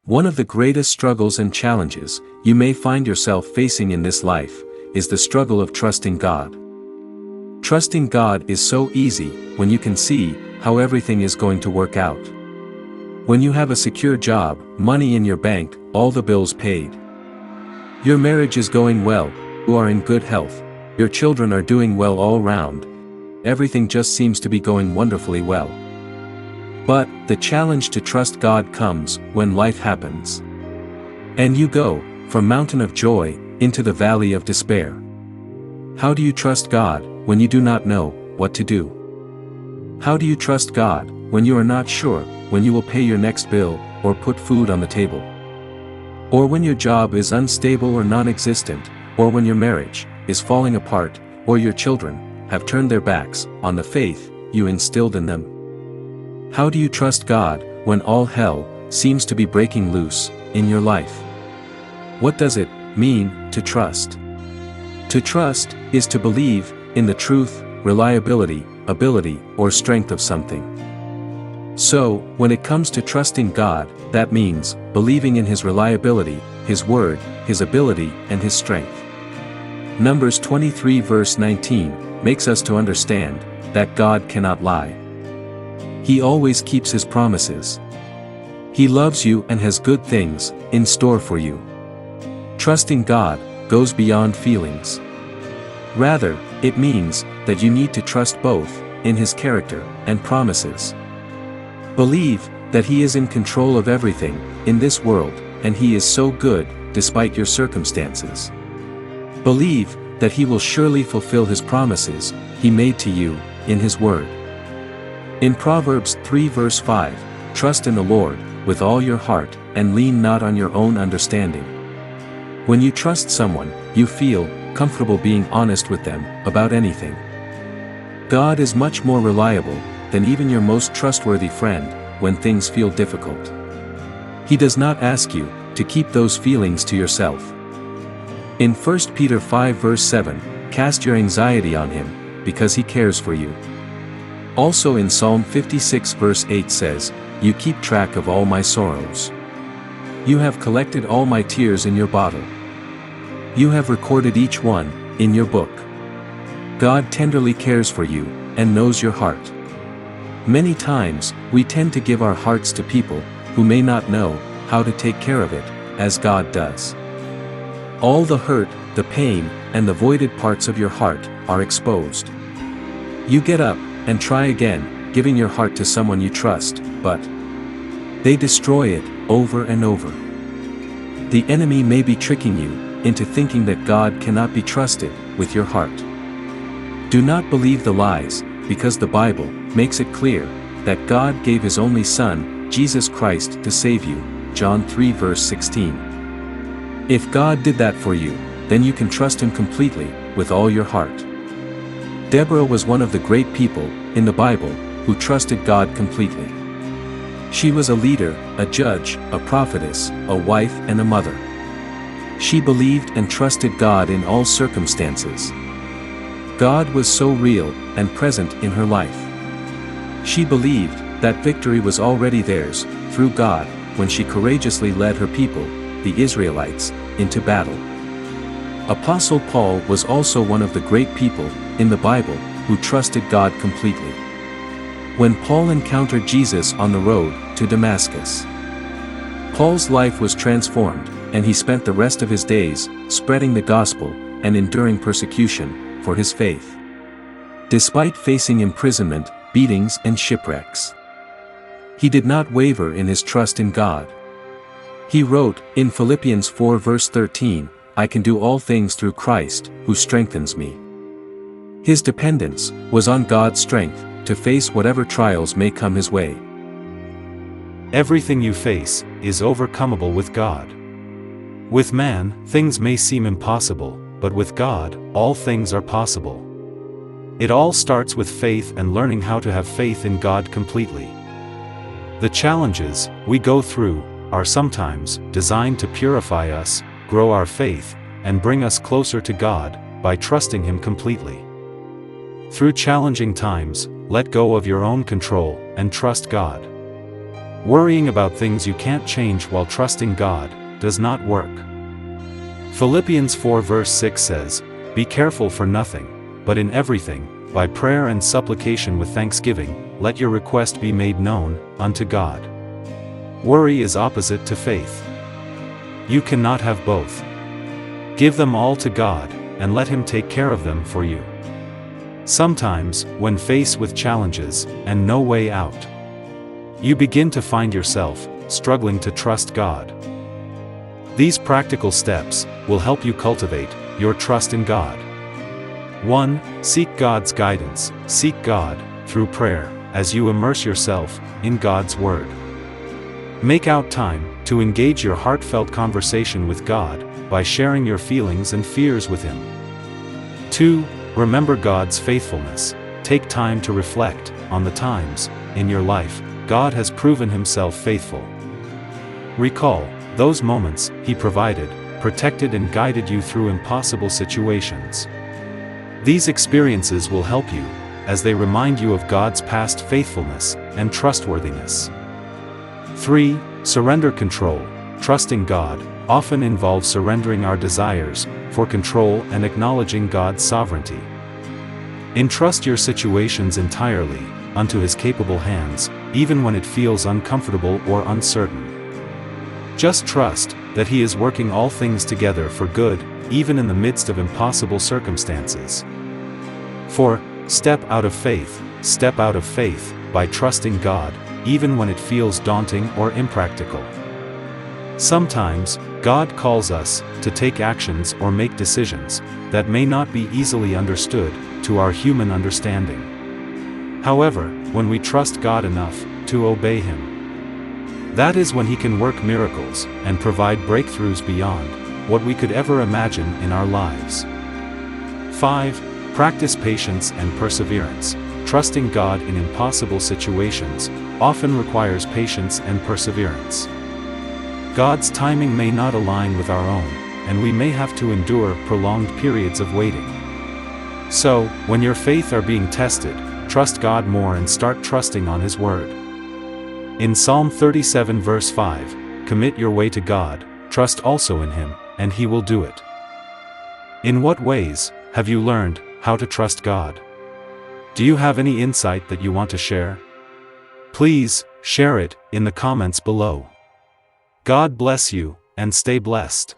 One of the greatest struggles and challenges you may find yourself facing in this life is the struggle of trusting God. Trusting God is so easy when you can see how everything is going to work out. When you have a secure job, money in your bank, all the bills paid. Your marriage is going well, you are in good health, your children are doing well all round. Everything just seems to be going wonderfully well. But the challenge to trust God comes when life happens. And you go from mountain of joy into the valley of despair. How do you trust God when you do not know what to do? How do you trust God when you are not sure when you will pay your next bill or put food on the table? Or when your job is unstable or non-existent, or when your marriage is falling apart, or your children have turned their backs on the faith you instilled in them? How do you trust God when all hell seems to be breaking loose in your life? What does it mean to trust? To trust is to believe in the truth, reliability, ability, or strength of something. So, when it comes to trusting God, that means believing in His reliability, His word, His ability, and His strength. Numbers 23 verse 19 makes us to understand that God cannot lie. He always keeps His promises. He loves you and has good things in store for you. Trusting God goes beyond feelings. Rather, it means that you need to trust both in His character and promises. Believe that He is in control of everything in this world, and He is so good despite your circumstances. Believe that He will surely fulfill His promises He made to you in His word. In Proverbs 3 verse 5, trust in the Lord with all your heart and lean not on your own understanding. When you trust someone, you feel comfortable being honest with them about anything. God is much more reliable than even your most trustworthy friend when things feel difficult. He does not ask you to keep those feelings to yourself. In 1 Peter 5 verse 7, cast your anxiety on Him, because He cares for you. Also in Psalm 56 verse 8 says, you keep track of all my sorrows. You have collected all my tears in your bottle. You have recorded each one in your book. God tenderly cares for you and knows your heart. Many times, we tend to give our hearts to people who may not know how to take care of it, as God does. All the hurt, the pain, and the voided parts of your heart are exposed. You get up and try again, giving your heart to someone you trust, but they destroy it over and over. The enemy may be tricking you into thinking that God cannot be trusted with your heart. Do not believe the lies, because the Bible makes it clear that God gave His only Son, Jesus Christ, to save you. John 3 verse 16. If God did that for you, then you can trust Him completely, with all your heart. Deborah was one of the great people in the Bible who trusted God completely. She was a leader, a judge, a prophetess, a wife, and a mother. She believed and trusted God in all circumstances. God was so real and present in her life. She believed that victory was already theirs through God when she courageously led her people, the Israelites, into battle. Apostle Paul was also one of the great people in the Bible who trusted God completely. When Paul encountered Jesus on the road to Damascus, Paul's life was transformed, and he spent the rest of his days spreading the gospel and enduring persecution for his faith. Despite facing imprisonment, beatings, and shipwrecks, he did not waver in his trust in God. He wrote in Philippians 4 verse 13, I can do all things through Christ, who strengthens me. His dependence was on God's strength to face whatever trials may come his way. Everything you face is overcomable with God. With man, things may seem impossible, but with God, all things are possible. It all starts with faith and learning how to have faith in God completely. The challenges we go through are sometimes designed to purify us, grow our faith, and bring us closer to God by trusting Him completely. Through challenging times, let go of your own control and trust God. Worrying about things you can't change while trusting God does not work. Philippians 4 verse 6 says, "Be careful for nothing, but in everything, by prayer and supplication with thanksgiving, let your request be made known unto God." Worry is opposite to faith. You cannot have both. Give them all to God, and let Him take care of them for you. Sometimes, when faced with challenges, and no way out, you begin to find yourself struggling to trust God. These practical steps will help you cultivate your trust in God. 1. Seek God's guidance. Seek God through prayer as you immerse yourself in God's Word. Make out time to engage your heartfelt conversation with God by sharing your feelings and fears with Him. 2. Remember God's faithfulness. Take time to reflect on the times in your life God has proven Himself faithful. Recall those moments He provided, protected, and guided you through impossible situations. These experiences will help you as they remind you of God's past faithfulness and trustworthiness. 3. Surrender control. Trusting God often involves surrendering our desires for control and acknowledging God's sovereignty. Entrust your situations entirely unto His capable hands, even when it feels uncomfortable or uncertain. Just trust that He is working all things together for good, even in the midst of impossible circumstances. 4. Step out of faith. Step out of faith by trusting God, even when it feels daunting or impractical. Sometimes, God calls us to take actions or make decisions that may not be easily understood to our human understanding. However, when we trust God enough to obey Him, that is when He can work miracles and provide breakthroughs beyond what we could ever imagine in our lives. 5. Practice patience and perseverance. Trusting God in impossible situations often requires patience and perseverance. God's timing may not align with our own, and we may have to endure prolonged periods of waiting. So, when your faith are being tested, trust God more and start trusting on His Word. In Psalm 37 verse 5, "Commit your way to God, trust also in Him, and He will do it." In what ways have you learned how to trust God? Do you have any insight that you want to share? Please share it in the comments below. God bless you, and stay blessed.